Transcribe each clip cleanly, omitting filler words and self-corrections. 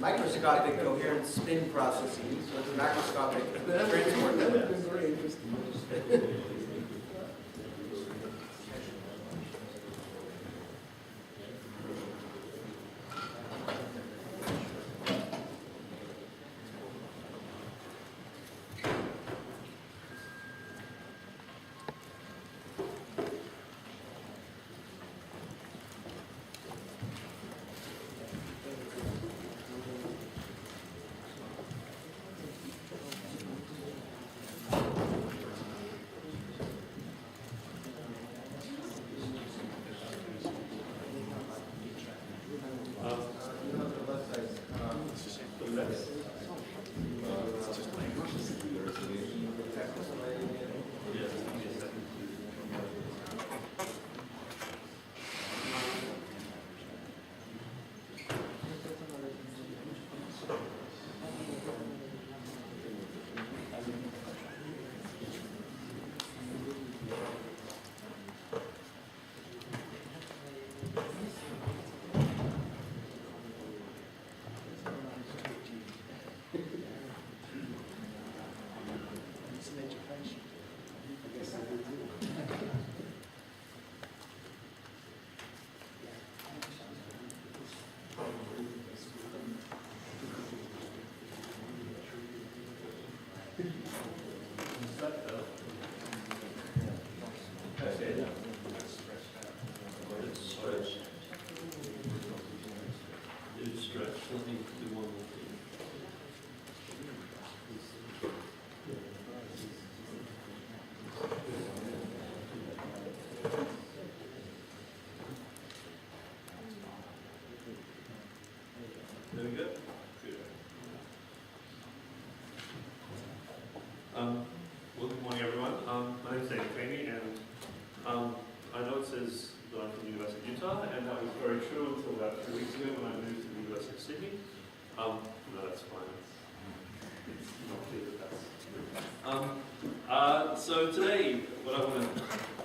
microscopic coherent spin processing, so it's a macroscopic transport That would have method. been very interesting. There we go. Good. Well, good morning, everyone. My name is Dane McCamey, and I know it says that I'm from the University of Utah, and that was very true until about 3 weeks ago when I moved to the University of Sydney. No, that's fine. It's not clear that that's true. So today, what I want to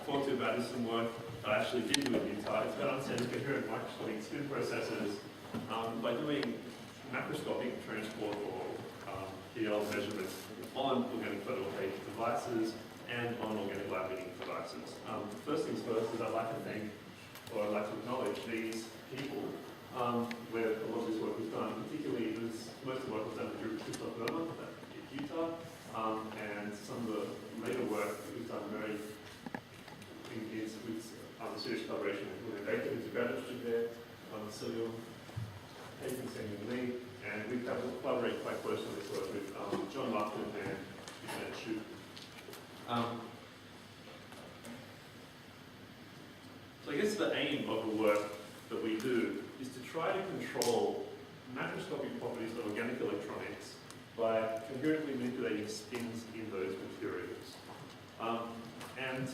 talk to you about is some work that I actually did do in Utah. It's about understanding coherent microscopic spin processes by doing macroscopic transport or PL measurements on organic photovoltaic devices and on organic lab meeting devices. First things first is I'd like to thank, or I'd like to acknowledge these people where a lot of this work was done. Particularly, most of the work was done through Christopher in Utah, and some of the later work that was done very with the serious collaboration with Dane, who's a graduate student there, Celia, Hayden, Sammy, and Lee, and we've collaborated quite closely on this work with John Lupton and Shu. So I guess the aim of the work that we do is to try to control macroscopic properties of organic electronics by coherently manipulating spins in those materials. And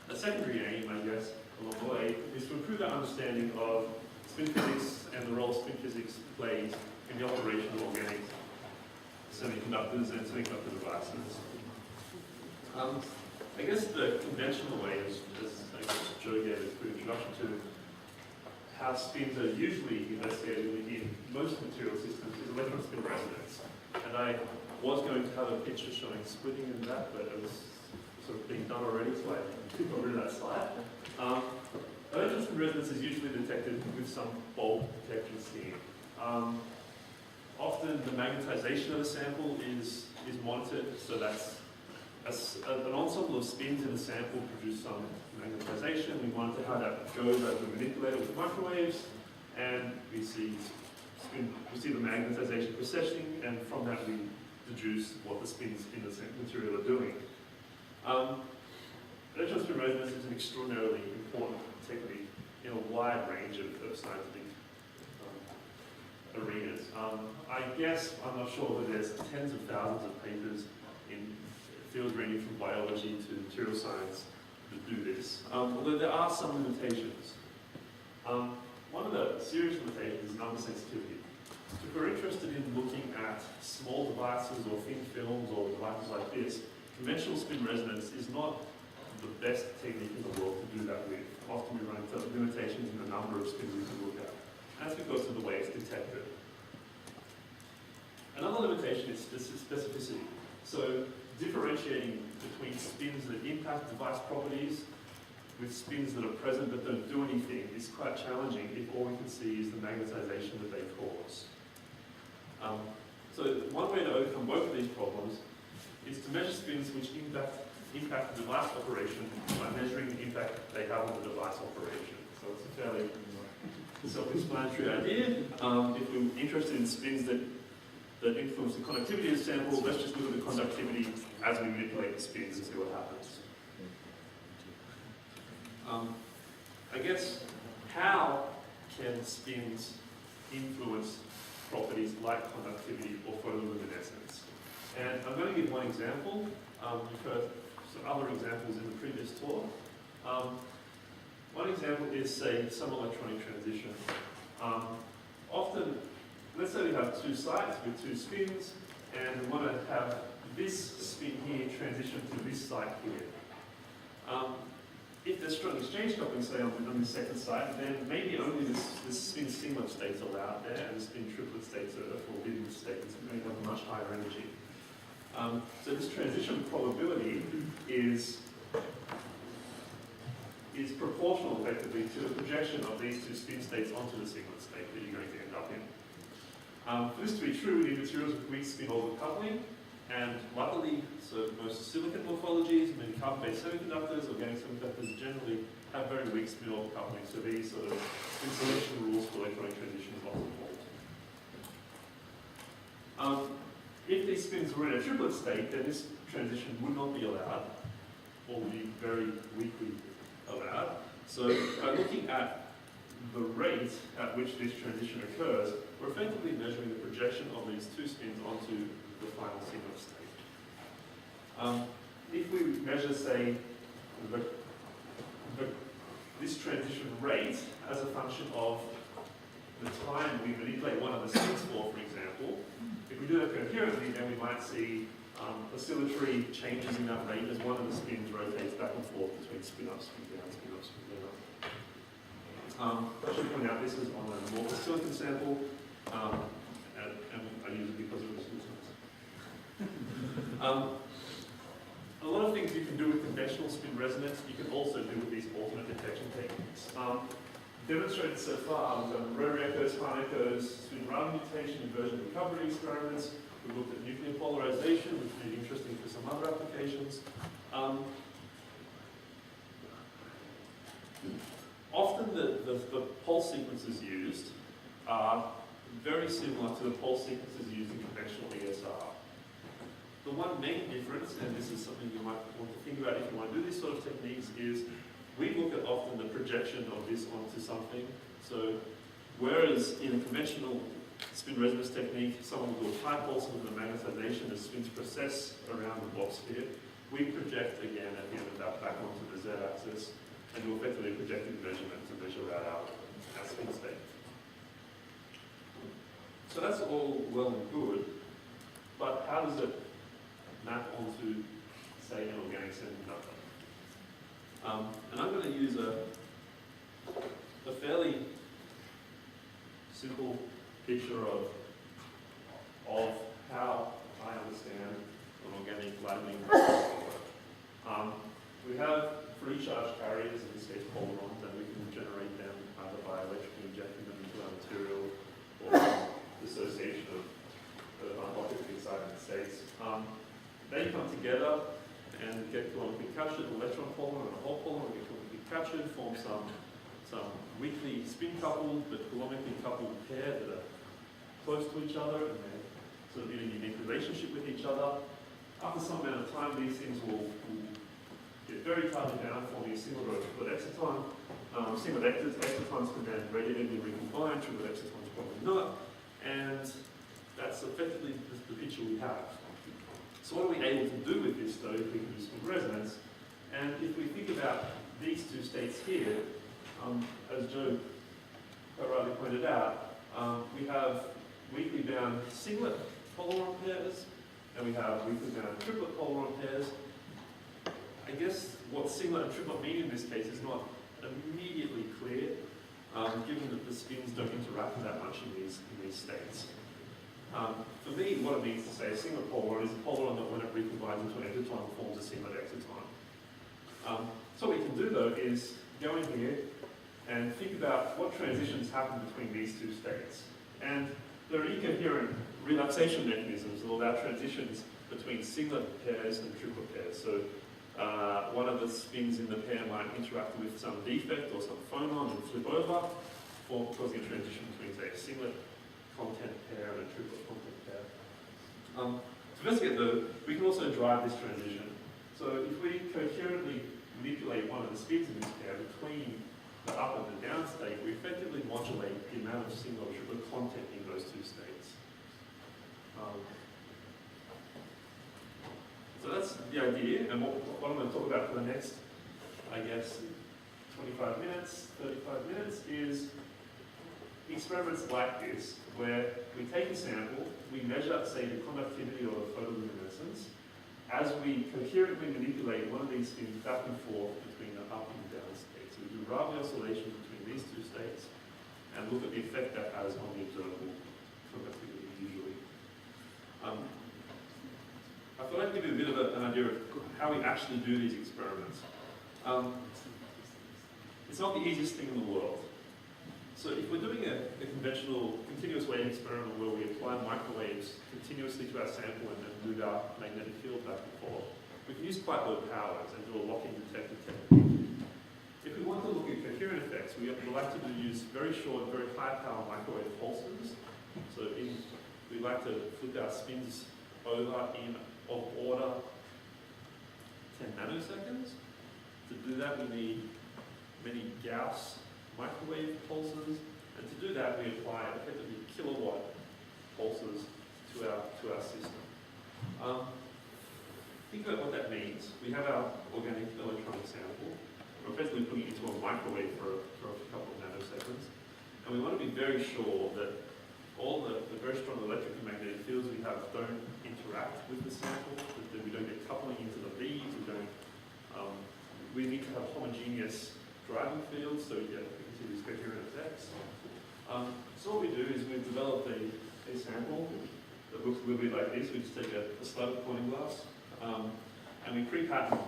a secondary aim, I guess, along the way, is to improve our understanding of spin physics and the role spin physics plays in the operation of organic semiconductors and semiconductor devices. I guess the conventional way, as I guess Joe gave a good introduction to how spins are usually investigated in most material systems, is electron spin resonance. And I was going to have a picture showing splitting in that, but it was sort of being done already, so I got rid of that slide. Electron spin resonance is usually detected with some bulk detection scheme. Often the magnetization of a sample is monitored, so that's an ensemble of spins in a sample produce some magnetization. We monitor how that goes as we manipulate it with microwaves, and we see the magnetization processing, and from that we deduce what the spins in the material are doing. Electron spin resonance is an extraordinarily important technique in a wide range of scientific arenas. I guess, I'm not sure, but there's tens of thousands of papers in fields ranging from biology to material science that do this, although there are some limitations. One of the serious limitations is number sensitivity. So if we're interested in looking at small devices or thin films or devices like this, conventional spin resonance is not the best technique in the world to do that with. Often we run into limitations in the number of spins we can look at. And that's because of the way it's detected. magnetization is specificity. So differentiating between spins that impact device properties with spins that are present but don't do anything is quite challenging if all we can see is the magnetization that they cause. So one way to overcome both of these problems is to measure spins which impact the device operation by measuring the impact they have on the device operation. So it's a fairly self-explanatory idea. If we're interested in spins that influence the conductivity of the sample, let's just look at the conductivity as we manipulate the spins and see what happens. I guess, how can spins influence properties like conductivity or photoluminescence? And I'm going to give one example. You've heard some other examples in the previous talk. One example is, say, some electronic transition. Often, let's say we have two sites with two spins, and we want to have this spin here transition to this site here. If there's strong exchange coupling, say, on the second site, then maybe only this spin singlet state's allowed there, and the spin triplet states are forbidden states, and they have a much higher energy. So this transition probability is proportional, effectively, to the projection of these two spin states onto the singlet state that you're going to end up in. For this to be true, we need materials with weak spin orbital coupling, and luckily, so most silicon morphologies, many carbon-based semiconductors, organic semiconductors generally have very weak spin orbital coupling, so these sort of insulation rules for electronic transition often hold. If these spins were in a triplet state, then this transition would not be allowed, or would be very weakly allowed. So by looking at the rate at which this transition occurs, we're effectively measuring the projection of these two spins onto the final singlet state. If we measure, say, this transition rate as a function of the time we manipulate one of the spins for example, if we do that coherently, then we might see oscillatory changes in that rate as one of the spins rotates back and forth between spin up, spin down, spin up, spin down. I should point out this is on an amorphous silicon sample, and I use it because it was a lot of things you can do with conventional spin resonance, you can also do with these alternate detection techniques. Demonstrated so far, we've done rotary echoes, Parnell echoes, spin run mutation, inversion recovery experiments. We've looked at nuclear polarization, which may be interesting for some other applications. Often the pulse sequences used are very similar to the pulse sequences used in conventional ESR. The one main difference, and this is something you might want to think about if you want to do these sort of techniques, is we look at often the projection of this onto something. So whereas in a conventional spin resonance technique, someone will do a high pulse with a magnetization as spins process around the box sphere, we project again at the end of that back onto the z-axis and do effectively a projected measurement to measure out our spin state. So that's all well and good, but how does it map onto, say, an organic semiconductor? And I'm going to use a fairly simple picture of how I understand an organic lightning works. We have free charge carriers, in this case polarons, and we can generate them either by electrically injecting them into our material or dissociation of optically excited states. They come together and get coulombically captured, electron polymer and a hole polymer get coulombically captured, form some weakly spin coupled but coulombically coupled pair that are close to each other and they're sort of in a unique relationship with each other. After some amount of time, these things will get very tightly down, forming a single row triplet exciton. Single excitons can then radiatively recombine, triplet excitons probably not, and that's effectively the picture we have. So what are we able to do with this, though, if we can do spin resonance? And if we think about these two states here, as Joe quite rightly pointed out, we have weakly bound singlet polaron pairs, and we have weakly bound triplet polaron pairs. I guess what singlet and triplet mean in this case is not immediately clear, given that the spins don't interact that much in these states. For me, what it means to say a singlet polaron is a polaron that when it recombines into an exciton forms a singlet exciton. So what we can do though is go in here and think about what transitions happen between these two states. And there are incoherent relaxation mechanisms that allow transitions between singlet pairs and triplet pairs. So one of the spins in the pair might interact with some defect or some phonon and flip over, causing a transition between, say, a singlet content pair and a triplet content pair. To investigate we can also drive this transition. So if we coherently manipulate one of the spins in this pair between the up and the down state, we effectively modulate the amount of single or triplet content in those two states. So that's the idea, and what I'm going to talk about for the next, I guess, 25 minutes, 35 minutes is experiments like this, where we take a sample, we measure, say, the conductivity or the photoluminescence, as we coherently manipulate one of these spins back and forth between the up and down states. So we do Rabi oscillation between these two states and look at the effect that has on the observable conductivity usually. I thought I'd give you a bit of an idea of how we actually do these experiments. It's not the easiest thing in the world. So if we're doing a conventional continuous wave experiment where we apply microwaves continuously to our sample and then move our magnetic field back and forth, we can use quite low powers and do a locking detector technique. If we want to look at coherent effects, we like to use very short, very high power microwave pulses. So we like to flip our spins over in of order 10 nanoseconds. To do that, we need many Gauss microwave pulses, and to do that, we apply effectively kilowatt pulses to our system. Think about what that means. We have our organic electronic sample. We're effectively putting it into a microwave for a couple of nanoseconds, and we want to be very sure that all the very strong electric and magnetic fields we have don't interact with the sample, that we don't get coupling into the beads, we need to have homogeneous driving fields so we can see these coherent effects. So what we do is we've developed a sample that looks a little bit like this. We just take a slab of pointing glass and we pre-pattern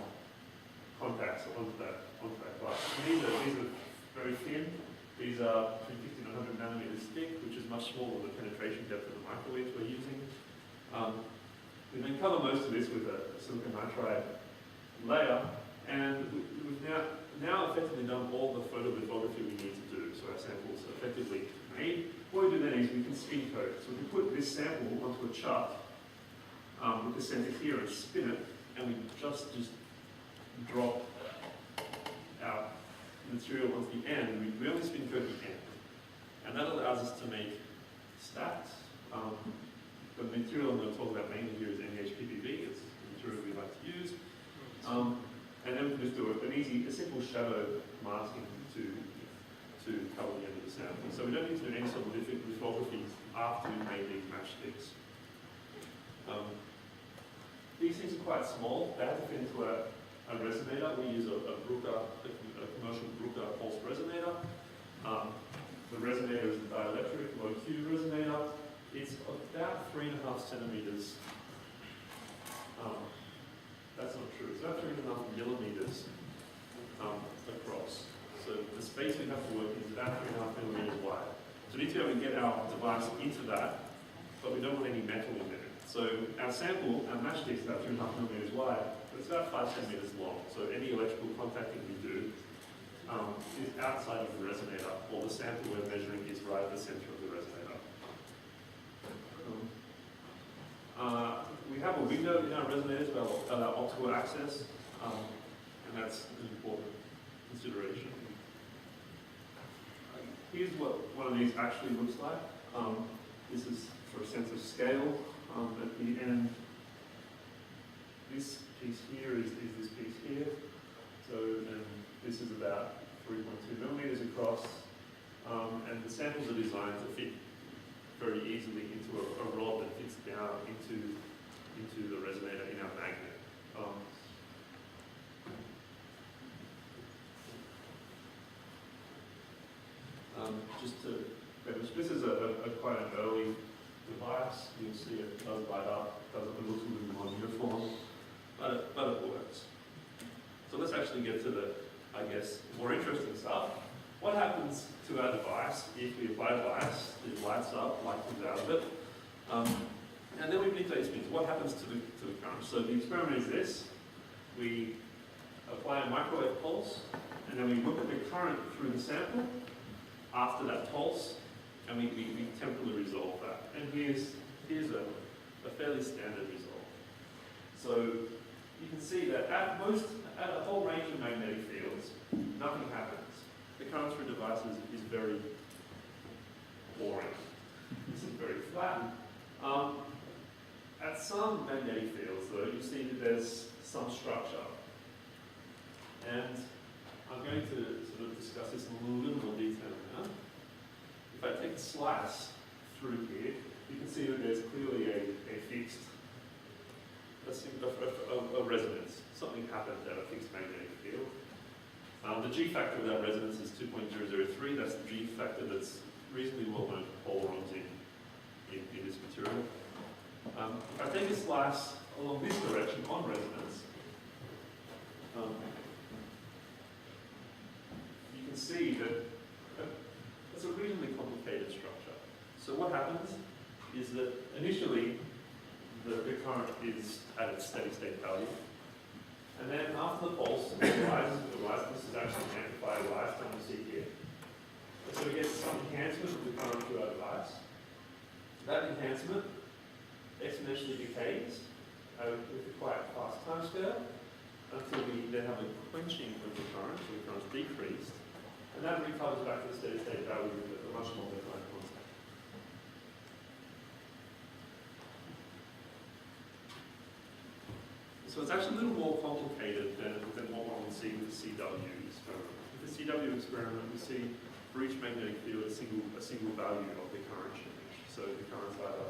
contacts onto that glass. These are very thin. These are between 50 and 100 nanometers thick, which is much smaller than the penetration depth of the microwaves we're using. We then cover most of this with a silicon nitride layer, and we've now effectively done all the photolithography we need to do, so our samples are effectively made. What we do then is we can spin code. So we can put this sample onto a chart with the center here and spin it, and we just drop our material onto the end, and we only spin code the end. And that allows us to make stacks. The material I'm going to talk about mainly here is MCamey. It's the material we like to use. And then we can just do a simple shadow masking to cover the end of the sample. So we don't need to do any sort of lithography after we've made these matchsticks. These things are quite small. They have to fit into a resonator. We use a commercial Bruker pulse resonator. The resonator is a dielectric, low Q resonator. It's about 3.5 centimeters. That's not true. It's about 3.5 millimeters across. So the space we have to work in is about 3.5 millimeters wide. So we need to be able to get our device into that, but we don't want any metal in there. So our sample, our matchstick is about 3.5 millimeters wide, but it's about 5 centimeters long. So any electrical contacting we do is outside of the resonator, while the sample we're measuring is right at the center of the resonator. We have a window in our resonators about optical access, and that's an important consideration. Here's what one of these actually looks like. This is for a sense of scale. At the end, this piece here is this piece here. So, and this is about 3.2 millimeters across, and the samples are designed to fit very easily into a rod that fits down into the resonator in our magnet. Just to, this is quite an early device. You'll see it does light up, it looks a little more uniform, but it works. So let's actually get to the, I guess, more interesting stuff. What happens to our device if we apply bias? It lights up, light comes out of it. And then we manipulate spins. What happens to the current? So the experiment is this. We apply a microwave pulse, and then we look at the current through the sample after that pulse, and we temporarily resolve that. And here's a fairly standard result. So you can see that at a whole range of magnetic fields, nothing happens. The current through devices is very boring. This is very flat. At some magnetic fields, though, you see that there's some structure. And I'm going to sort of discuss this in a little more detail now. If I take a slice through here, you can see that there's clearly a fixed, a resonance. Something happened at a fixed magnetic field. The G factor of that resonance is 2.003. That's the G factor that's reasonably well known for polarons in this material. If I take a slice along this direction on resonance, you can see that it's a reasonably complicated structure. So what happens is that initially the current is at its steady state value. And then after the pulse, it rises with the rise. This is actually an amplified rise time you see here. And so we get some enhancement of the current through our device. That enhancement exponentially decays with a quite fast time scale until we then have a quenching of the current, so the current's decreased. And that recovers back to the steady state value with a much longer time constant. So it's actually a little more complicated than what one would see with the CW experiment. With the CW experiment, we see for each magnetic field a single value of the current change. So the current's either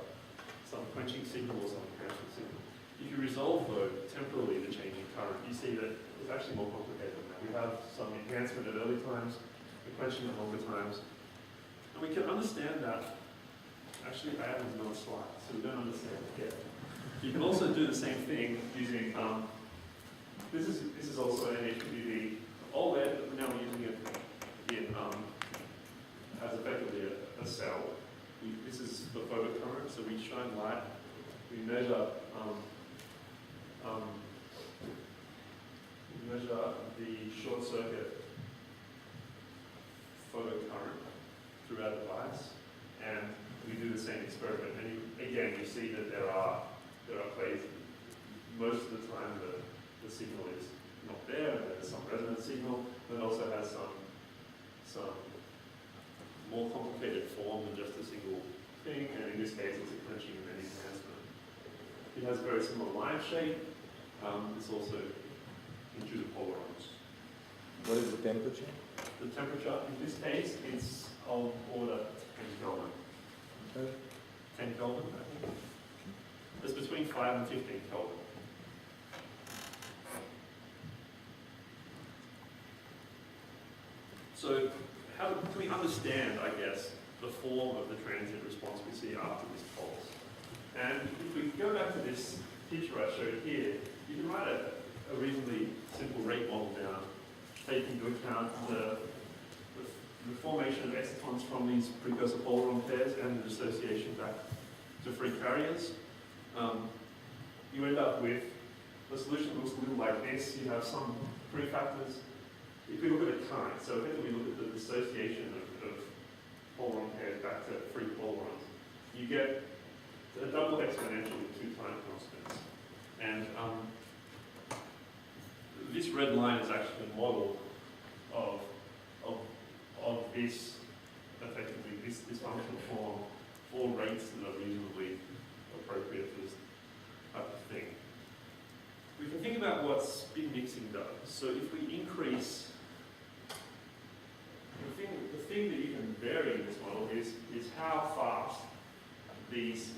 some quenching signal or some enhancement signal. If you resolve, though, temporally the change in current, you see that it's actually more complicated than that. We have some enhancement at early times, the quenching at longer times. And we can understand that. Actually, I added another slide, so we don't understand it yet. You can also do the same thing using, this is also an McCamey OLED, but now we're using it in, as effectively a cell. This is the photocurrent, so we shine light, we measure the short circuit photocurrent through our device, and we do the same experiment. And again, you see that there are places. Most of the time, the signal is not there, and there's some resonance signal, but it also has some more complicated form than just a single thing, and in this case, it's a quenching and an enhancement. It has a very similar line shape. It's also into the polarons. What is the temperature? The temperature, in this case, it's of order 10 Kelvin. Okay. 10 Kelvin, I think. It's between 5 and 15 Kelvin. So how can we understand, I guess, the form of the transient response we see after this pulse? And if we go back to this picture I showed here, you can write a reasonably simple rate model down, take into account the formation of excitons from these precursor polaron pairs and the dissociation back to free carriers. You end up with a solution that looks a little like this. You have some prefactors. If we look at the current, so if we look at the dissociation of polaron pairs back to free polarons, you get a double exponential with 2 time constants. And this red line is actually a model of this, effectively, this functional form for rates that are reasonably appropriate for this type of thing. We can think about what spin mixing does. So if we increase, the thing that you can vary in this model is how fast these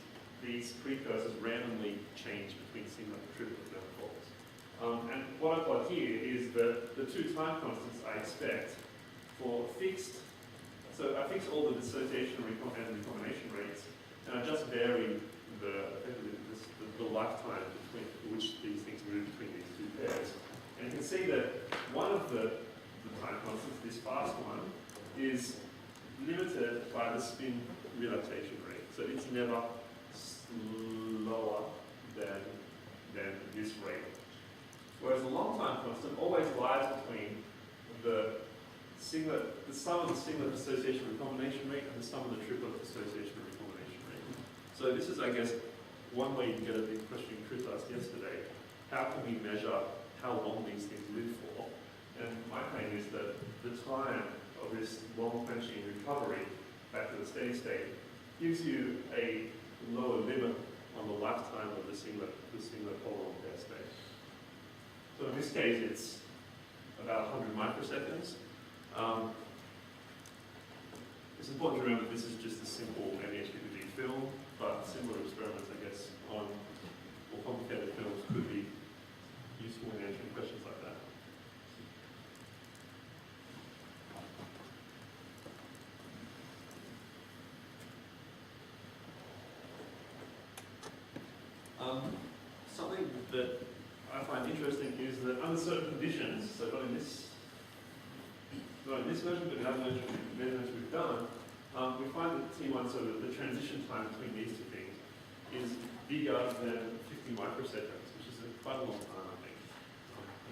precursors randomly change between single and triplet manifolds. And what I've got here is the 2 time constants I expect for fixed. So I fix all the dissociation and recombination rates, and I just vary the lifetime between which these things move between these two pairs. And you can see that one of the time constants, this fast one, is limited by the spin relaxation rate. So it's never slower than this rate. Whereas the long time constant always lies between the sum of the singlet association recombination rate and the sum of the triplet association recombination rate. So this is, I guess, one way to get at the question Chris asked yesterday. How can we measure how long these things live for? And my claim is that the time of this long quenching recovery back to the steady state gives you a lower limit on the lifetime of the singlet polar pair state. So in this case, it's about 100 microseconds. It's important to remember this is just a simple MHPV film, but similar experiments, I guess, on more complicated films could be useful in answering questions like that. Something that I find interesting is that under certain conditions, so not in this version, but in other measurements we've done, we find that T1, so that the transition time between these two things is bigger than 50 microseconds, which is quite a long time, I think.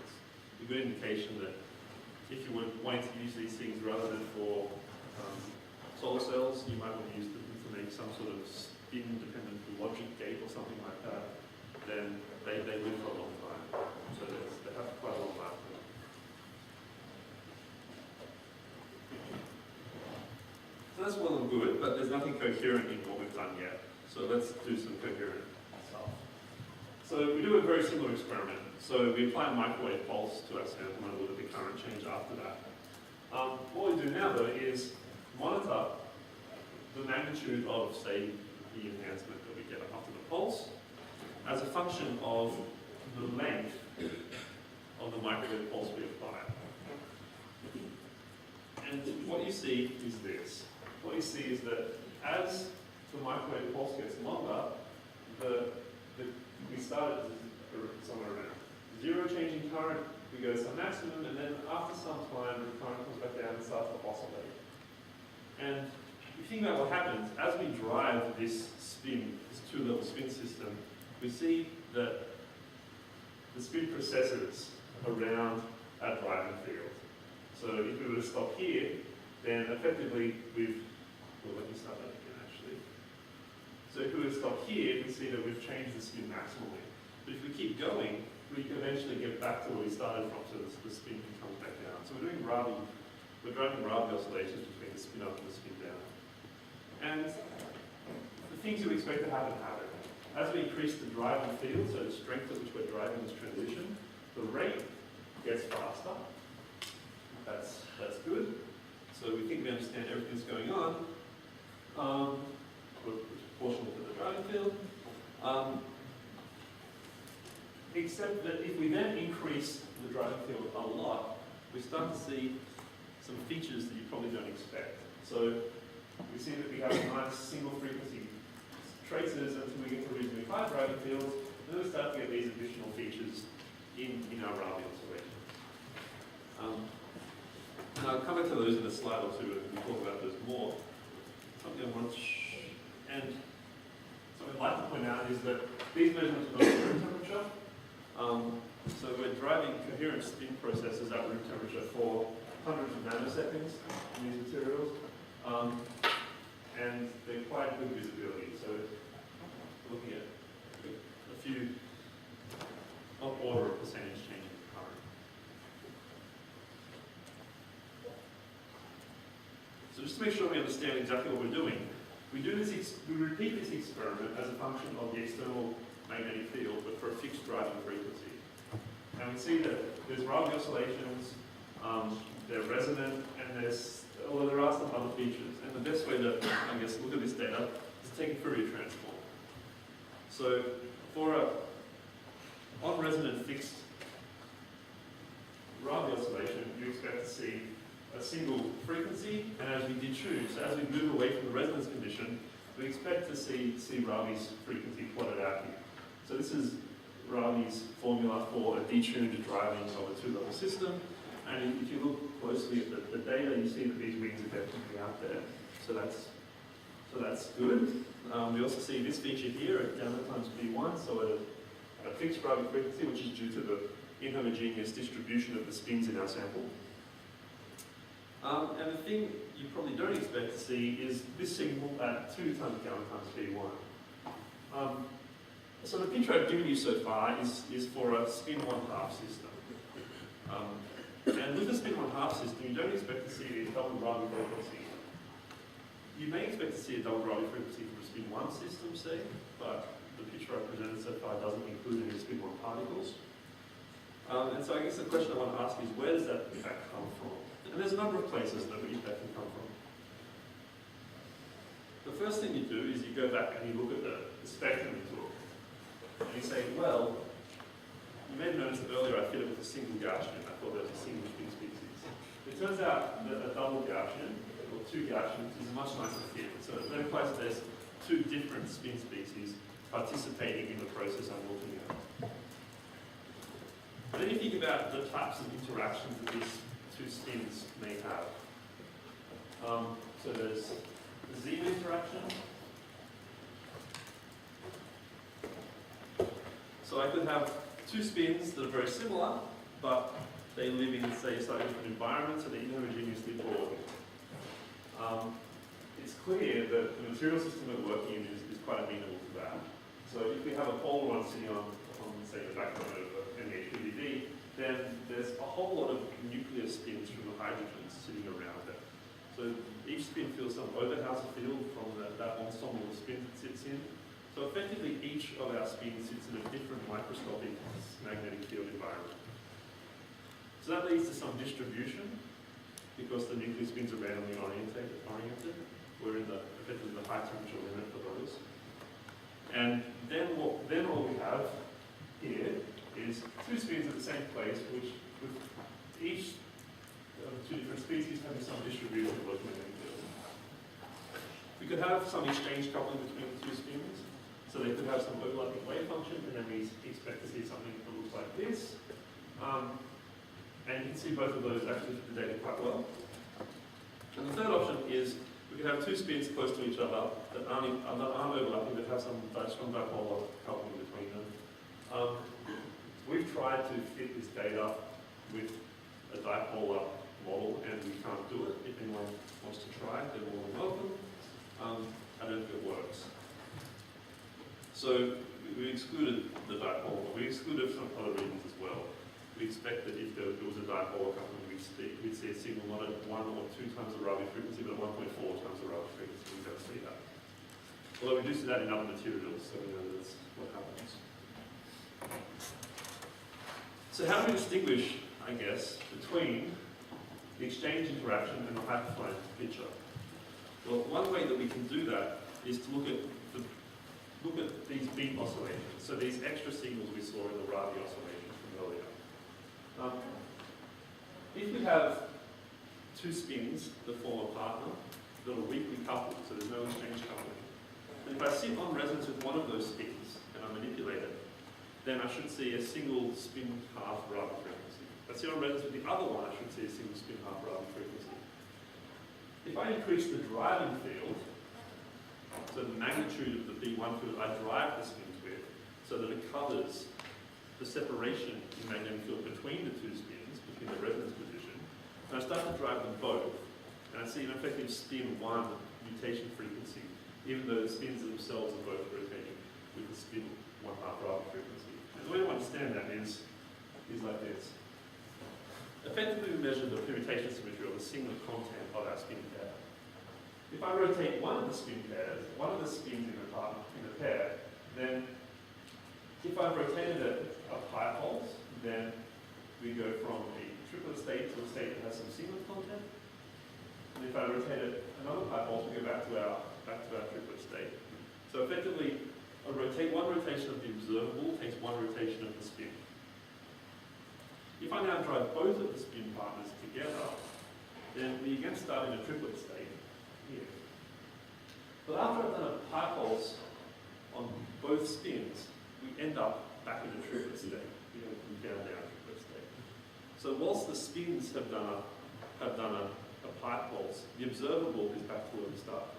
It's a good indication that if you were wanting to use these things rather than for solar cells, you might want to use them to make some sort of spin-dependent logic gate or something like that. Then they live for a long time. So they have quite a long life. So that's well and good, but there's nothing coherent in what we've done yet. So let's do some coherent stuff. So we do a very similar experiment. So we apply a microwave pulse to our sample and look at the current change after that. What we do now, though, is monitor the magnitude of, say, the enhancement that we get after the pulse as a function of the length of the microwave pulse we apply. And what you see is this. What you see is that as the microwave pulse gets longer, we start at somewhere around 0 change in current, we go to some maximum, and then after some time, the current comes back down and starts to oscillate. And if you think about what happens, as we drive this spin, this two-level spin system, we see that the spin precesses around our driving field. So if we were to stop here, then effectively let me start that again actually. So if we were to stop here, we see that we've changed the spin maximally. But if we keep going, we eventually get back to where we started from, so the spin comes back down. So we're driving Rabi oscillations between the spin up and the spin down. And the things you expect to happen happen. As we increase the driving field, so the strength at which we're driving this transition, the rate gets faster. That's good. So we think we understand everything that's going on, which is proportional to the driving field. Except that if we then increase the driving field a lot, we start to see some features that you probably don't expect. So we see that we have nice single frequency traces until we get to reasonably high driving fields, and then we start to get these additional features in our Rabi oscillation. And I'll come back to those in a slide or two and we'll talk about those more. Something I want to and something I'd like to point out is that these measurements are not at room temperature. So we're driving coherent spin processes at room temperature for hundreds of nanoseconds in these materials. And they're quite good visibility. So looking at a few order of percentage change in current. So just to make sure we understand exactly what we're doing, we repeat this experiment as a function of the external magnetic field, but for a fixed driving frequency. And we see that there's Rabi oscillations, they're resonant, and there are some other features. And the best way to, I guess, look at this data is to take a Fourier transform. So for a on-resonant fixed Rabi oscillation, you expect to see a single frequency, and as we detude, so as we move away from the resonance condition, we expect to see Ravi's frequency plotted out here. So this is Ravi's formula for a detuned driving of a two-level system. And if you look closely at the data, you see that these wings are definitely out there. So that's good. We also see this feature here at gamma times B1, so at a fixed Ravi frequency, which is due to the inhomogeneous distribution of the spins in our sample. And the thing you probably don't expect to see is this signal at 2 times gamma times B1. So the picture I've given you so far is for a spin 1/2 system. And with a spin 1/2 system, you don't expect to see a double Ravi frequency. You may expect to see a double Ravi frequency from a spin 1 system, say, but the picture I've presented so far doesn't include any spin 1 particles. And so I guess the question I want to ask is, where does that effect come from? And there's a number of places that the effect can come from. The first thing you do is you go back and you look at the spectrum you took. And you say, well, you may have noticed that earlier I fit it with a single Gaussian. I thought there was a single spin species. It turns out that a double Gaussian, or 2 Gaussians, is a much nicer fit. So that implies that there's 2 different spin species participating in the process I'm looking at. And then you think about the types of interactions that these 2 spins may have. So there's the Z interaction. So I could have 2 spins that are very similar, but they live in, say, slightly different environments, so they're inhomogeneously broad. It's clear that the material system we're working in is quite amenable to that. So if we have a polar one sitting on say, the backbone of MHPV, then there's a whole lot of nuclear spins from the hydrogens sitting around it. So each spin feels some Oberhauser field from that ensemble of spins it sits in. So effectively, each of our spins sits in a different microscopic magnetic field environment. So that leads to some distribution, because the nuclear spins are randomly oriented. We're in effectively the high temperature limit for those. And then all we have here is 2 spins at the same place, which with each of the 2 different species having some distribution of local magnetic field. We could have some exchange coupling between the 2 spins, so they could have some overlapping wave function, and then we expect to see something that looks like this. And you can see both of those actually fit the data quite well. And the third option is we could have 2 spins close to each other that aren't overlapping, but have some strong dipolar coupling between them. We've tried to fit this data with a dipolar model, and we can't do it. If anyone wants to try, they're more than welcome. I don't think it works. So we excluded the dipolar. We excluded some other reasons as well. We expect that if there was a dipolar coupling, we'd see a signal not at 1 or 2 times the Ravi frequency, but at 1.4 times the Ravi frequency. We don't see that. Although we do see that in other materials, so we know that's what happens. So how do we distinguish, I guess, between the exchange interaction and the hyperfine picture? Well, one way that we can do that is to look at these beat oscillations. So these extra signals we saw in the Ravi oscillations from earlier. If we have 2 spins that form a partner that are weakly coupled, so there's no exchange coupling, then if I sit on resonance with one of those spins and I manipulate it, then I should see a single spin half Ravi frequency. If I sit on resonance with the other one, I should see a single spin half Ravi frequency. If I increase the driving field, so the magnitude of the B1 field I drive the spins with, so that it covers the separation in magnetic field between the 2 spins, between the resonance position, and I start to drive them both, and I see an effective spin 1 mutation frequency, even though the spins themselves are both rotating with the spin 1/2 Ravi frequency. And the way to understand that is like this. Effectively, we measure the permutation symmetry, or the singlet content of our spin pair. If I rotate one of the spin pairs, one of the spins in the pair, then if I've rotated it a pi pulse, then we go from a triplet state to a state that has some singlet content. And if I rotate it another pi pulse, we go back to our triplet state. So effectively, one rotation of the observable takes 1 rotation of the spin. If I now drive both of the spin partners together, then we again start in a triplet state here. But after I've done a pi pulse on both spins, we end up back in a triplet state. We go from down triplet state. So whilst the spins have done a pi pulse, the observable is back to where we start from.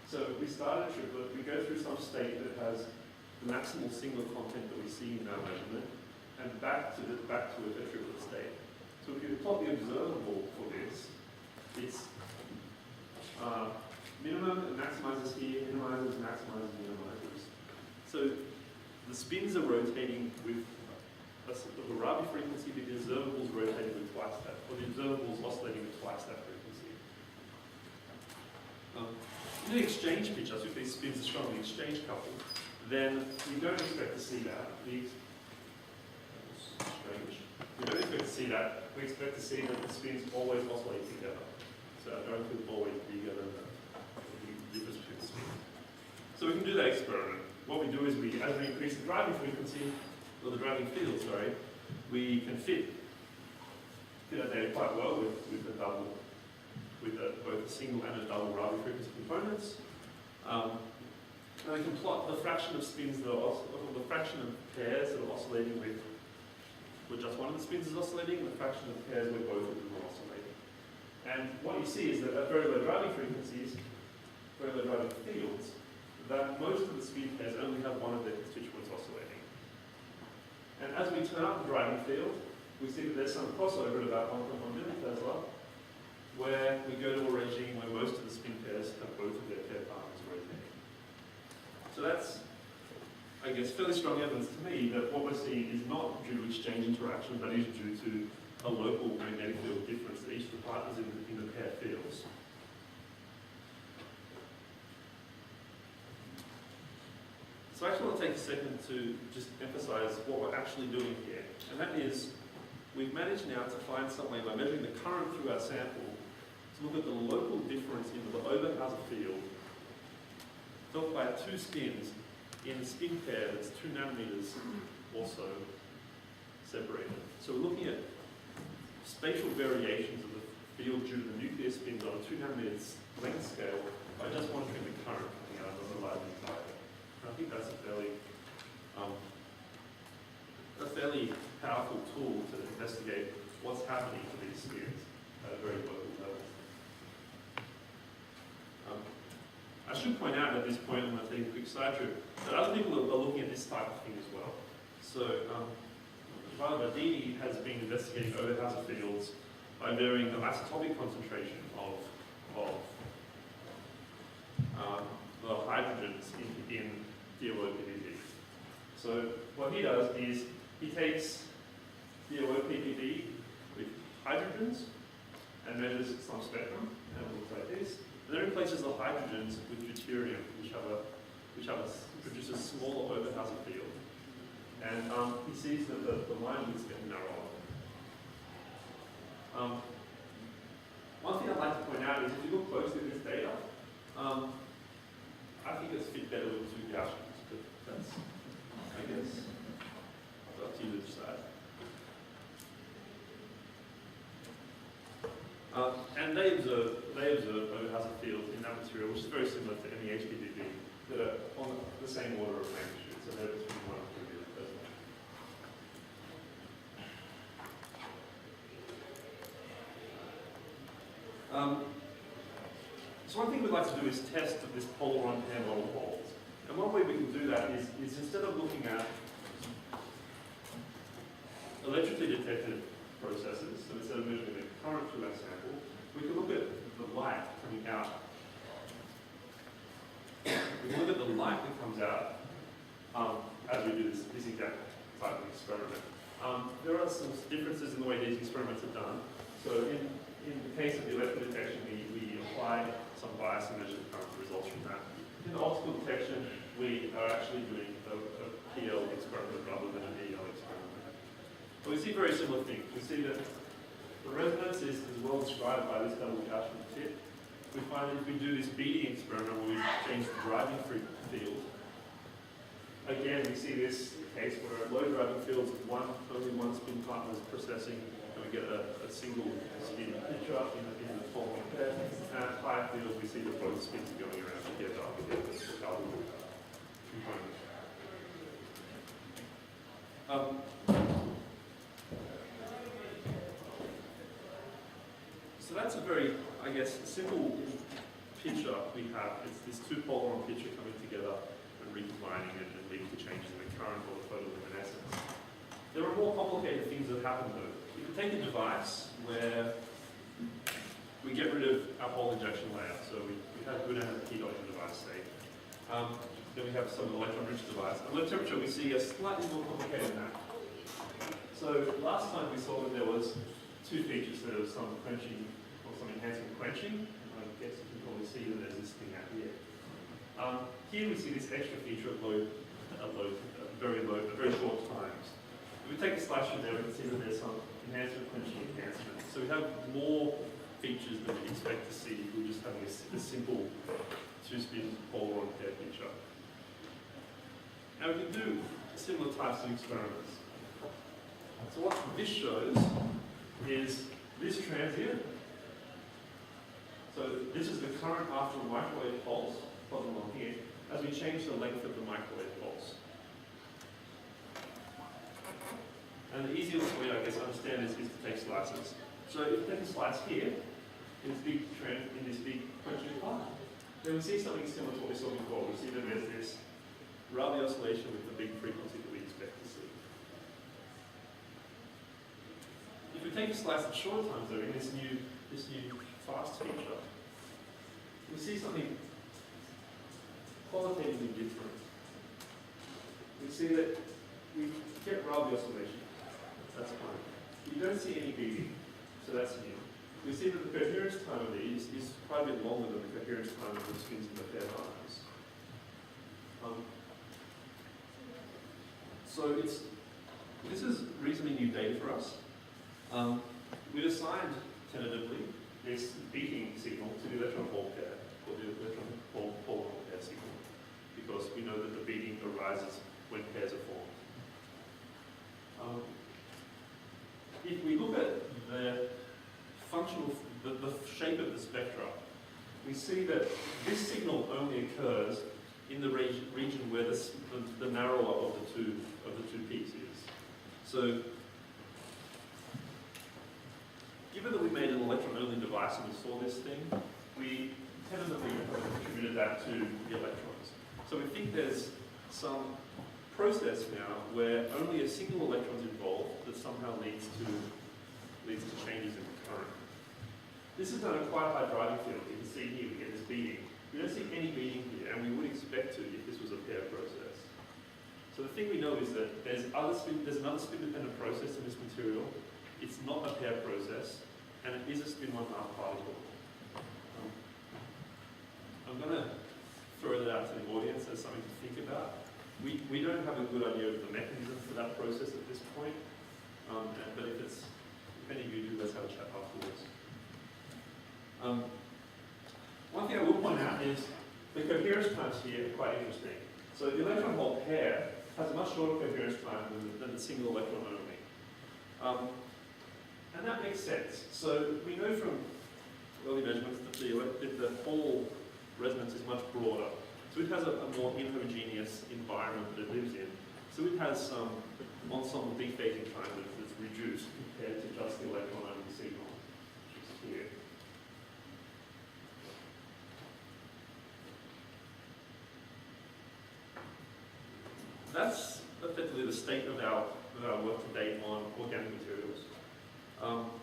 So we start a triplet, we go through some state that has the maximal single content that we see in our measurement, and back to a triplet state. So if you plot the observable for this, it's minimum, it maximizes here, minimizes, maximizes, minimizes. So the spins are rotating with the Rabi frequency, but the observable is rotating with twice that, or the observable is oscillating with twice that frequency. In an exchange picture, so if these spins are strongly exchange coupled, then you don't expect to see that. Strange. We don't expect to see that. We expect to see that the spins always oscillate together. So our driving field will always be bigger than the difference between the spins. So we can do that experiment. What we do is as we increase the driving frequency, or the driving field, sorry, we can fit our data quite well with both a single and a double Rabi frequency components. And we can plot the fraction of spins that are or the fraction of pairs that are oscillating with where just one of the spins is oscillating, and the fraction of pairs where both of them are oscillating. And what you see is that at very low driving frequencies, very low driving fields, that most of the spin pairs only have one of their constituents oscillating. And as we turn up the driving field, we see that there's some crossover at about 1.1 millitesla, where we go to a regime where most of the spin pairs have both of their pair partners rotating. So that's, I guess, fairly strong evidence to me that what we're seeing is not due to exchange interaction, but is due to a local magnetic field difference that each of the partners in the pair feels. So I actually want to take a second to just emphasize what we're actually doing here. And that is, we've managed now to find some way by measuring the current through our sample to look at the local difference in the Oberhauser field felt by two spins in a spin pair that's 2 nanometers or so separated. So we're looking at spatial variations of the field due to the nuclear spins on a 2 nanometers length scale by just monitoring the current coming out of the light diode. And I think that's a fairly powerful tool to investigate what's happening to these spins at a very local level. I should point out at this point, I'm going to take a quick side trip, that other people are looking at this type of thing as well. So, Dane has been investigating Oberhauser fields by varying the isotopic concentration of the hydrogens in CIMOPV. So, what he does is he takes CIMOPV with hydrogens and measures some spectrum, and it looks like this. And then replaces the hydrogens with deuterium, which produces smaller Oberhauser field. And he sees that the line is getting narrower. One thing I'd like to point out is if you look closely at this data, I think it's fit better with 2 Gaussians, but that's, I guess, up to you to decide. And they observe Oberhauser fields in that material, which is very similar to MeHPV, that are on the same order of magnitude, so they're between 1 and 3 millitesla. So one thing we'd like to do is test that this polaron pair model holds. And one way we can do that is instead of looking at electrically detected processes, so instead of measuring the current through that sample, we can look at the light coming out. We can look at the light that comes out as we do this exact type of experiment. There are some differences in the way these experiments are done. So in the case of the electrical detection, we apply some bias and measure the current results from that. In the optical detection, we are actually doing a PL experiment rather than an EL experiment. But we see very similar things. We see that the resonance is well described by this double Gaussian fit. We find that if we do this beating experiment where we change the driving field, again we see this case where at low driving fields only one spin partner is processing, and we get a single spin picture in the following pair. And at higher field, we see the both spins going around together with the alpha component. So that's a very, I guess, simple picture we have. It's this two-polaron picture coming together and recombining and leading to changes in the current or the photoluminescence. There are more complicated things that happen though. You can take a device where we get rid of our whole injection layer. So we have a heat dodging device, say. Then we have some electron-rich device. At low temperature, we see a slightly more complicated map. So last time we saw that there was two features. There was some quenching or some enhancing quenching. I guess you can probably see that there's this thing out here. Here we see this extra feature at very short times. If we take a slash in there, we can see that there's some enhancement, quenching, enhancement. So we have more features than we'd expect to see if we're just having a simple two-spin polaron pair picture. Now we can do similar types of experiments. So what this shows is this transient. So this is the current after a microwave pulse, plotted along here, as we change the length of the microwave pulse. And the easiest way, I guess, to understand this is to take slices. So if we take a slice here, in this big quenching part, then we see something similar to what we saw before. We see that there's this Rayleigh oscillation with the big frequency that we expect to see. If we take a slice at shorter times, though, in this new fast feature, we see something qualitatively different. We see that we get Rayleigh oscillation. That's fine. You don't see any beating, so that's new. We see that the coherence time of these is quite a bit longer than the coherence time of the spins in the pair lines. So this is reasonably new data for us. We've assigned tentatively this beating signal to the electron hole pair, or the electron hole pair signal, because we know that the beating arises when pairs are formed. If we look at the the shape of the spectra, we see that this signal only occurs in the region where the narrower of the two peaks is. So, given that we made an electron-only device and we saw this thing, we tentatively attributed that to the electrons. So we think there's some process now where only a single electron is involved that somehow leads to changes in the current. This is done at quite a high driving field. You can see here we get this beating. We don't see any beating here, and we would expect to if this was a pair process. So the thing we know is that there's another spin-dependent process in this material. It's not a pair process, and it is a spin-1/2 particle. I'm going to throw that out to the audience as something to think about. We don't have a good idea of the mechanism for that process at this point, but if any of you do, let's have a chat afterwards. One thing I will point out is the coherence times here are quite interesting. So the electron hole pair has a much shorter coherence time than the single electron only. And that makes sense. So we know from early measurements that the whole resonance is much broader. So it has a more inhomogeneous environment that it lives in. So it has some ensemble dephasing time that's reduced compared to just the electron-only signal, which is here. That's effectively the state of our work to date on organic materials.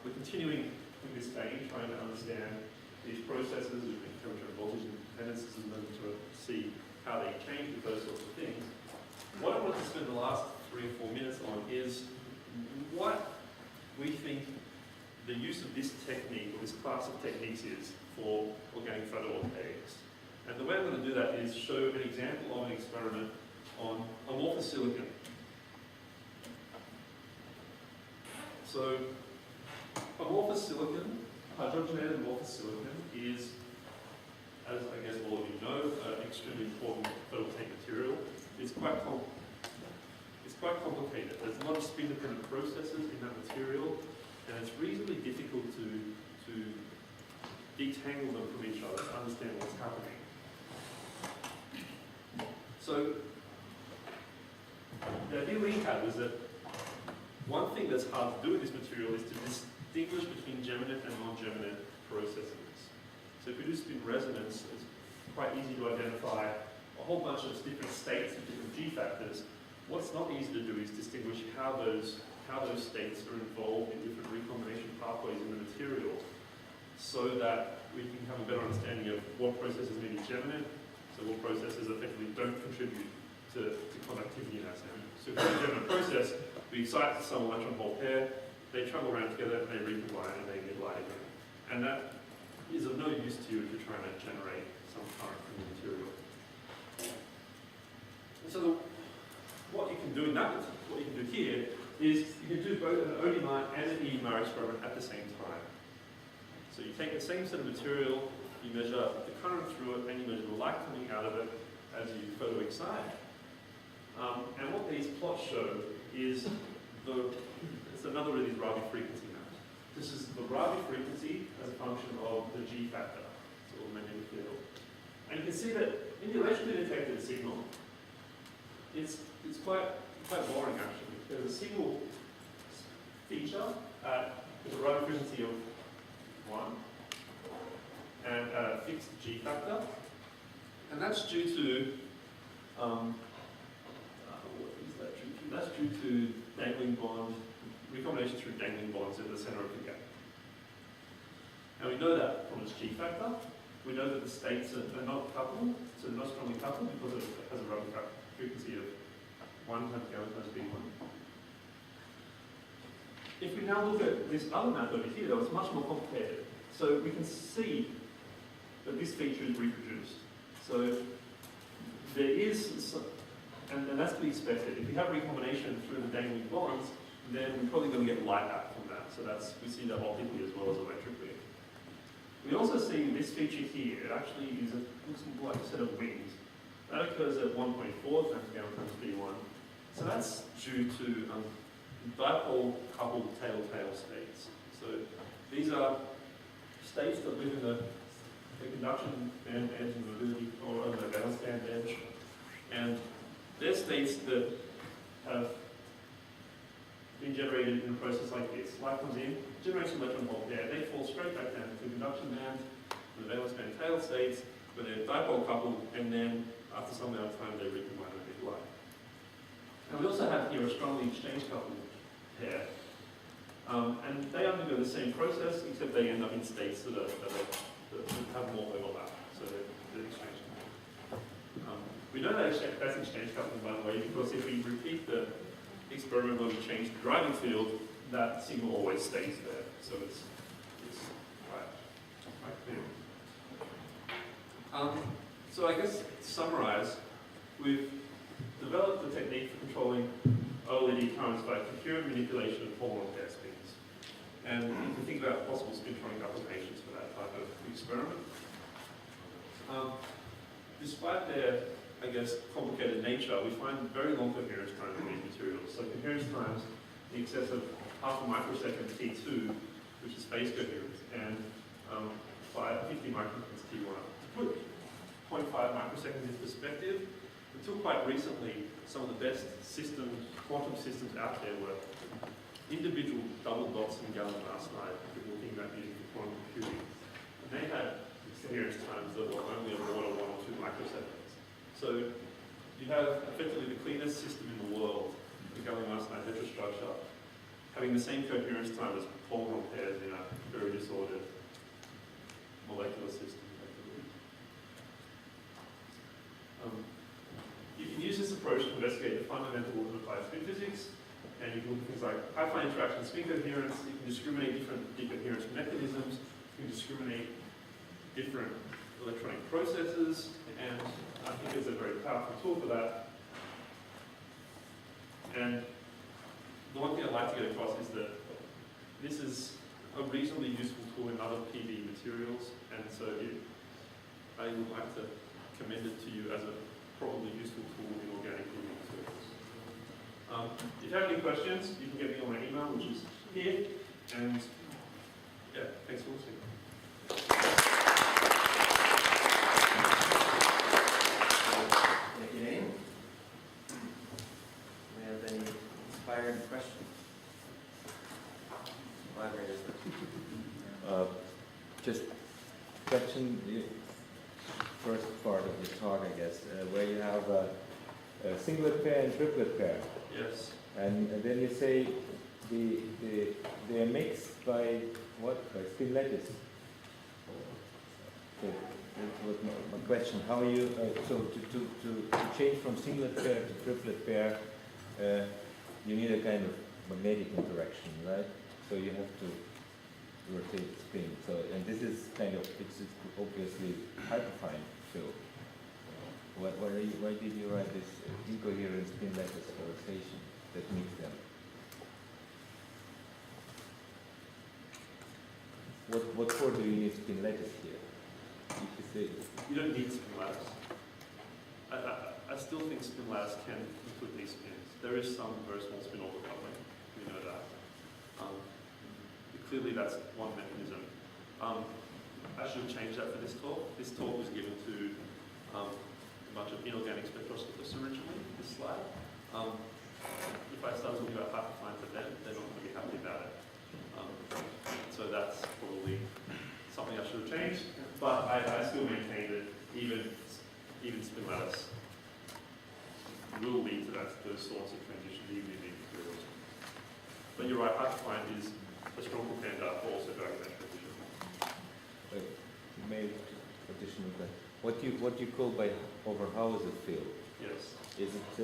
We're continuing in this vein, trying to understand these processes of temperature and voltage dependencies and then to see how they change with those sorts of things. What I want to spend the last 3 or 4 minutes on is what we think the use of this technique, or this class of techniques, is for organic photovoltaics. And the way I'm going to do that is show an example of an experiment on amorphous silicon. So, amorphous silicon, hydrogenated amorphous silicon, is, as I guess all of you know, an extremely important photovoltaic material. It's quite complicated. There's a lot of spin-dependent processes in that material, and it's reasonably difficult to detangle them from each other to understand what's happening. So the idea we had was that one thing that's hard to do with this material is to distinguish between geminate and non-geminate processes. So if we do spin resonance, it's quite easy to identify a whole bunch of different states of different G factors. What's not easy to do is distinguish how those states are involved in different recombination pathways in the material, so that we can have a better understanding of what processes may be geminate, so what processes effectively don't contribute to conductivity in our sample. So if we have a geminate process, we excite some electron hole pair, they travel around together, they recombine, and they emit light again. And that is of no use to you if you're trying to generate some current from the material. And so what you can do in that, what you can do here, is you can do both an ODMAR and an EMAR experiment at the same time. So you take the same set of material, you measure the current through it, and you measure the light coming out of it as you photo-excite. And what these plots show is it's another of these Rabi frequency maps. This is the Rabi frequency as a function of the G factor, so the magnetic field. And you can see that in the electrically detected signal, it's quite boring actually. There's a single feature with a Rabi frequency of 1 and a fixed G factor, and that's due to what is that due to? That's due to dangling bond recombination through dangling bonds in the center of the gap. And we know that from its G factor. We know that the states are not coupled, so they're not strongly coupled because it has a Rabi frequency of 1 times gamma times B1. If we now look at this other map over here, though, it's much more complicated. So we can see that this feature is reproduced. So there is, and that's to be expected. If we have recombination through the dangling bonds, then we're probably going to get light out from that. So we see that optically as well as electrically. We also see this feature here. It actually looks like a set of wings. That occurs at 1.4 times gamma times B1. So that's due to dipole coupled tail-tail states. So these are states that live in the conduction band edge and mobility, or over the valence band edge. And they're states that have been generated in a process like this. Light comes in, generates an electron hole pair, they fall straight back down to the conduction band, the valence band tail states, where they're dipole coupled, and then after some amount of time they recombine and emit light. And we also have here a strongly exchange coupled pair. And they undergo the same process, except they end up in states that have more overlap, so they're exchange coupled. We know that that's exchange coupling, by the way, because if we repeat the experiment where we change the driving field, that signal always stays there. So it's quite clear. So I guess to summarize, we've developed the technique for controlling OLED currents by coherent manipulation of polymer pair spins. And you can think about possible spintronic applications for that type of experiment. Despite their, I guess, complicated nature, we find very long coherence times in these materials. So coherence times in excess of half a microsecond T2, which is phase coherence, and 50 microseconds T1. To put 0.5 microseconds in perspective, until quite recently, some of the best quantum systems out there were individual double dots in gallium arsenide, people think about using for quantum computing. And they had coherence times that were only of 1 or 2 microseconds. So you have effectively the cleanest system in the world, the gallium arsenide heterostructure, having the same coherence time as polymer pairs in a very disordered molecular system. You can use this approach to investigate the fundamental of applied spin physics, and you can look at things like pipeline interaction, spin coherence. You can discriminate different decoherence mechanisms. You can discriminate different electronic processes, and I think it's a very powerful tool for that. And the one thing I'd like to get across is that this is a reasonably useful tool in other PV materials, and so I would like to commend it to you as a probably useful tool in organic PV materials. If you have any questions, you can get me on my email, which is here. And yeah, thanks for listening. Thank you, Dane. Do we have any inspired questions? Collaborators. Just question the first part of the talk, I guess, where you have a singlet pair and triplet pair. Yes. And then you say they are mixed by what? By spin lattice. So that was my question. How you so to change from singlet pair to triplet pair, you need a kind of magnetic interaction, right? So you have to rotate the spin. So and this is kind of it's obviously hyperfine field. Why did you write this incoherent spin lattice rotation that makes them? What for do you need spin lattice here? If you say You don't need spin lattice. I still think spin lattice can include these spins. There is some very small spin overcoupling. We know that. Clearly, that's one mechanism. I should change that for this talk. This talk was given to a bunch of inorganic spectroscopists originally, this slide. If I start talking about hyperfine for them, they're not going to be happy about it. So that's probably something I should have changed. But I still maintain that even spin lattice will lead to those sorts of transitions, even in these materials. But you're right, hyperfine is a strong contender for also driving that transition. made additional question. What you call by Overhauser field? Yes. Is it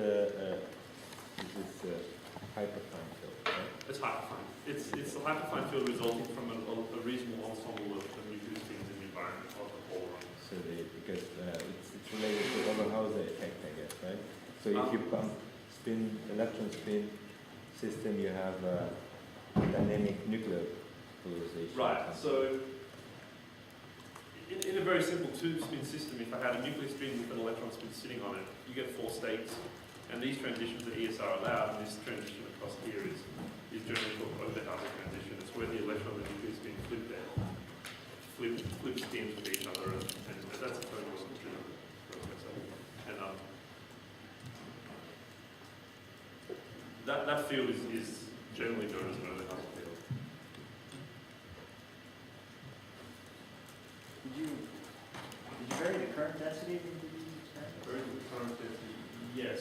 hyperfine field? Right? It's hyperfine. It's a hyperfine field resulting from a reasonable ensemble of nuclear spins in the environment of the whole run. So because it's related to Overhauser effect, I guess, right? So if you pump electron spin system, you have a dynamic nuclear polarization. Right. So in a very simple two-spin system, if I had a nuclear spin with an electron spin sitting on it, you get 4 states, and these transitions at ES are allowed, and this transition across here is generally called Overhauser transition. It's where the electron and the nuclear spin flip spins with each other, and that's a total process. And that field is generally known as an Overhauser field. Did you vary the current density of these experiments? Very good current density. Yes.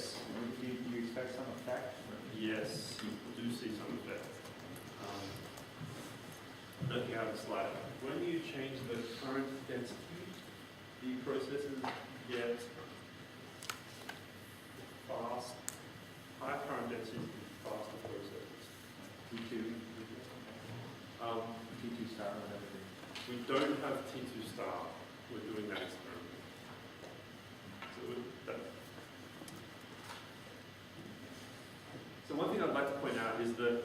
Do you expect some effect? Yes, you do see some effect. Looking at the slide, when you change the current density, the processes get fast, high current density, faster processes. T2 star, whatever it is. We don't have T2 star. We're doing that experiment. So one thing I'd like to point out is that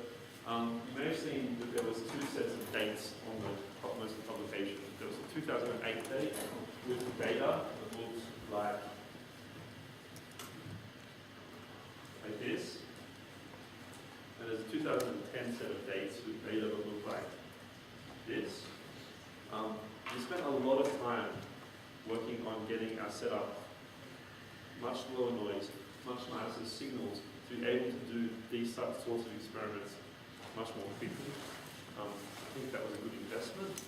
you may have seen that there was 2 sets of dates on the topmost of the publication. There was a 2008 date with data that looks like this. And there's a 2010 set of dates with data that look like this. We spent a lot of time working on getting our setup much lower noise, much nicer signals to be able to do these sorts of experiments much more quickly. I think that was a good investment.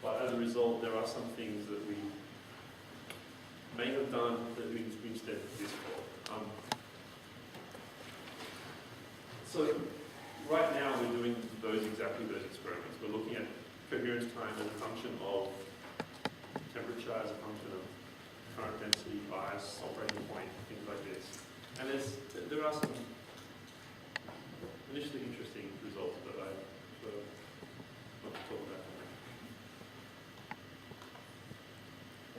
But as a result, there are some things that we may have done that we instead did this for. So right now we're doing exactly those experiments. We're looking at coherence time as a function of temperature, as a function of current density, bias, operating point, things like this. And there are some initially interesting results that I want to talk about.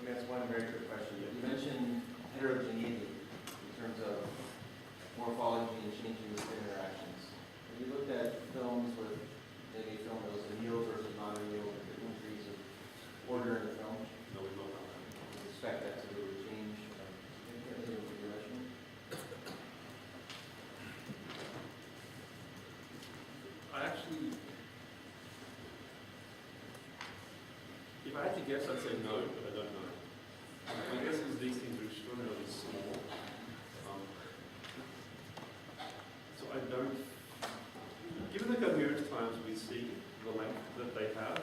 Let me ask one very quick question. You mentioned heterogeneity in terms of morphology and changing with interactions. Have you looked at films with maybe a film that was annealed versus non-annealed, the increase of order in the film? No, we've not done that. Do you expect that to really change significantly with the duration? I actually to guess, I'd say no, but I don't know. My guess is these things are extraordinarily small. So I don't, given the coherence times we see, the length that they have,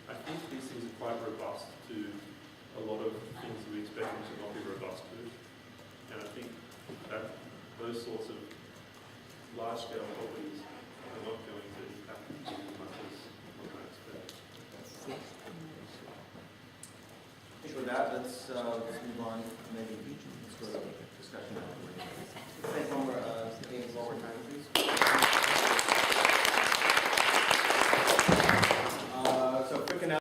I think these things are quite robust to a lot of things that we expect them to not be robust to. And I think that those sorts of large-scale properties are not going to impact as much as what I expect. I think with that, let's move on, maybe let's go to discussion.